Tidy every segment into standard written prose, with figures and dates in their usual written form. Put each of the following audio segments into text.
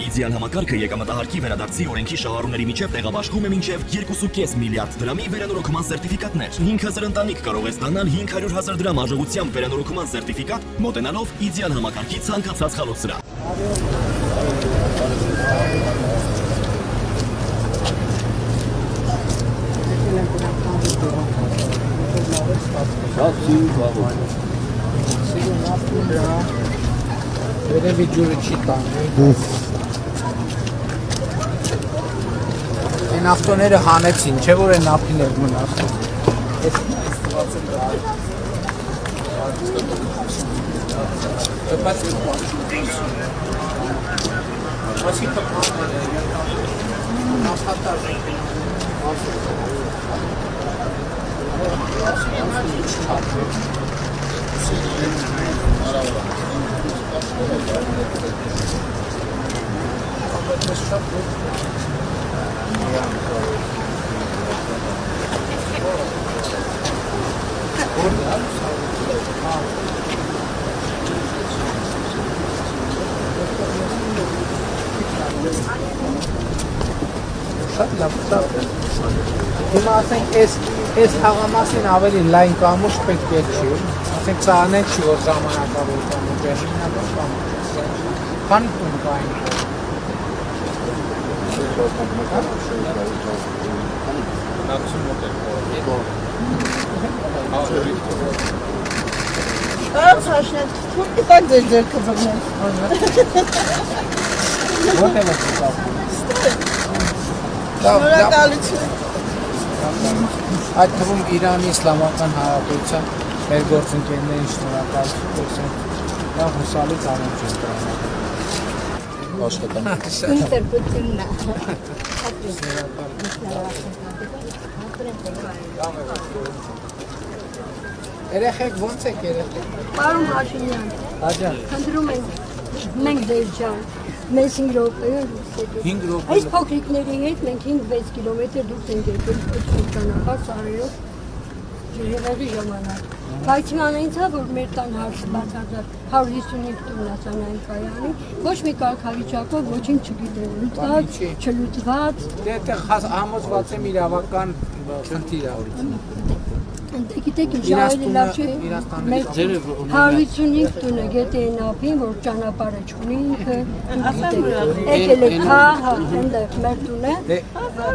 Իդեալ համակարգը եկամտահարկի վերադարձի օրենքի շահառուների միջև տեղաբաշխում է մինչև 2.5 միլիարդ դրամի վերանորոգման սերտիֆիկատներ։ 5000 ընտանիք կարող է ստանալ 500,000 դրամ արժողությամբ վերանորոգման սերտիֆիկատ, մոտենալով Իդեալ համակարգի ցանկացած խալոցրա։ Երևի ջուրը չի տանում։ Այն ավտոները հանեցին, չէ՞ որ այն ապիներ մնացին։ Շատ լավ, հիմա ասենք այս հաղամասին ավելի լայն կամուշ պետք է չի, ասենք սա անեն չի, որ ժամանակավոր կամուշ է, հիմնական կամուշ է, քանի տուն կային։ Սաշնետ, թուրք տակ ձեր ձերքը ձգնել։ Ո՞տ է վստահ։ Շնորհակալություն։ Այդ թվում Իրանի Իսլամական Հանրապետության մեր գործընկերներին շնորհակալություն, լավ հուսալի ծանոթ են տրամադրել։ Աշխատանք։ Ինտերպրետիննա։ Երեխեք ո՞նց եք երեխեք։ Պարոն Հաշիմյան, Աջան, խնդրում ենք մենք ձեր ջան, մեզ 5 րոպեով 5 րոպե։ Այս փոքրիկների հետ մենք 5-6 կիլոմետր դուրս ենք եկել ճանապարհ սարերով ջրհեղեղի ժամանակ։ Բայց իմանալից է, որ մեր տան հարցը բացարձակ 155 տուննացանային կայանի, ոչ մի կարգավիճակով ոչինչ չգիտեն, լուծված, չլուծված։ Դե այդտեղ համոզված եմ իրավական խնդիր է։ Գիտեք ինչ ավելի լավ չէ, մեր 155 տունը գետեին ափին, որ ճանապարհը չունի ինքը, եկել է այնտեղ մեր տունը,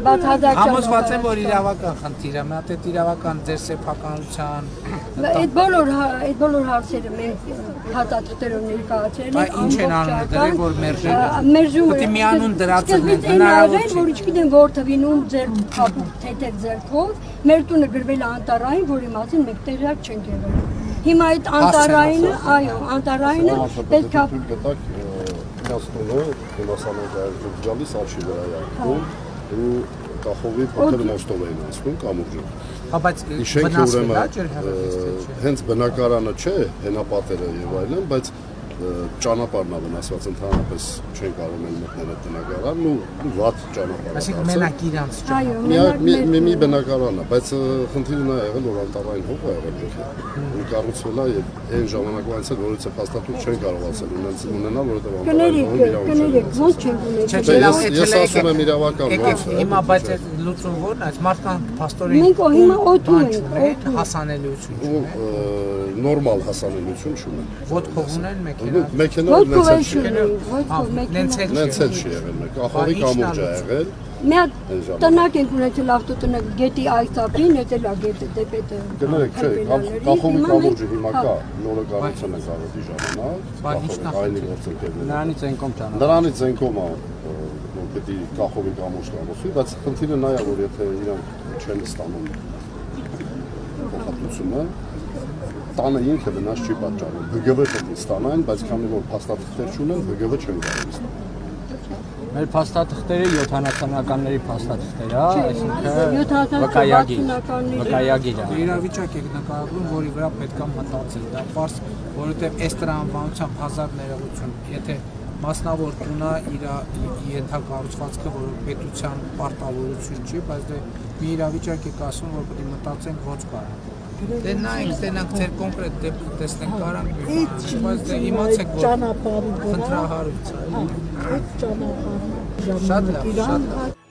բացարձակ Համոզված եմ, որ իրավական խնդիր է, մի հատ այդ իրավական ձեր սեփականության այդ բոլոր հարցերը մենք հատածներով ներկայացրել ենք, ինչ են անում դրել, որ մերժում պետք է միանուն դրածել հնարավոր որ չգիտեմ որ թվինում ձեր թեթև ձեռքով մեր տունը գրվել է անտարային, որի մասին մենք տեղյակ չենք եղել։ Հիմա այդ անտարայինը, այո, անտարայինը պետք է Միաստունը դեմասանոյը գալիս աչի վրա է ու կախովի փոքր մոստով էին ասում կամուրջը։ Հա բայց վնասվել է ջրհեղեղից։ Հենց բնակարանը չէ, հենապատերը եւ այլն, բայց ճանապարհն է վնասված, ընդհանրապես չեն կարող մտնել այդ բնակարանն ու վատ ճանապարհ։ Այսինքն մենակ իրանց չէ։ այո, մի բնակարան է, բայց խնդիրը նա եղել որ անտառային հող է եղել ու կառուցվել է եւ այն ժամանակվանից էլ որից է փաստաթուղթ չեն կարողացել ունենալ, որովհետեւ կներեք, ոնց չեն ունեցել։ Ես ասում եմ իրավական ոնց է։ Հիմա բայց այդ լուծում ո՞րն է, մարդկանց փաստորեն Մենք հիմա օդում ենք, հասանելիություն ու նորմալ հասանելիություն չունեն։ ոտքով ունեն մեքենա։ Մեքենա ոնց նենցել չի եղել մեկ, ախովի կամուրջ է եղել։ մի հատ տնակ ենք ունեցել ավտոտնակ գետի այս ափին, էտել է գետը դեպետը։ Կներեք, չէ, կախովի կամուրջը հիմա կա, նորը կառուցել են կարոտի ժամանակ, այլի գործընկերներ։ Նրանից են կողմ ճանապարհ։ Նրանից են կողմ է, որ պետք է կախովի կամուրջ կառուցվի, բայց խնդիրը նա է, որ եթե իրանք չեն ստանում փոխհատուցումը, տանը ինքը վնաս չի պատճառում, ԲԳՎ պետք է ստանան, բայց քանի որ փաստաթղթեր չունեն, ԲԳՎ չեն կարող ստանալ։ Մեր փաստաթղթերը 70-ականների փաստաթղթեր է, այսինքն վկայագիր է։ Իրավիճակ եք նկարագրում, որի վրա պետք է մտածել, դա պարզ, որովհետև այս տրամաբանությամբ հազար ներողություն, եթե մասնավոր տունը իր ենթակառուցվածքը, որ պետության պարտավորություն չի, բայց դե մի իրավիճակ եք ասում, որ պետք է մտածենք ոնց կարող։ Դե նայենք, տենանք ձեր կոնկրետ դեպքը տեսնենք, կարանք Այդ բայց դե իմացեք, որ ճանապարհի վրա, խնդրահարույց է։ այդ ճանապարհը Շատ լավ, շատ ժամանակ լավ։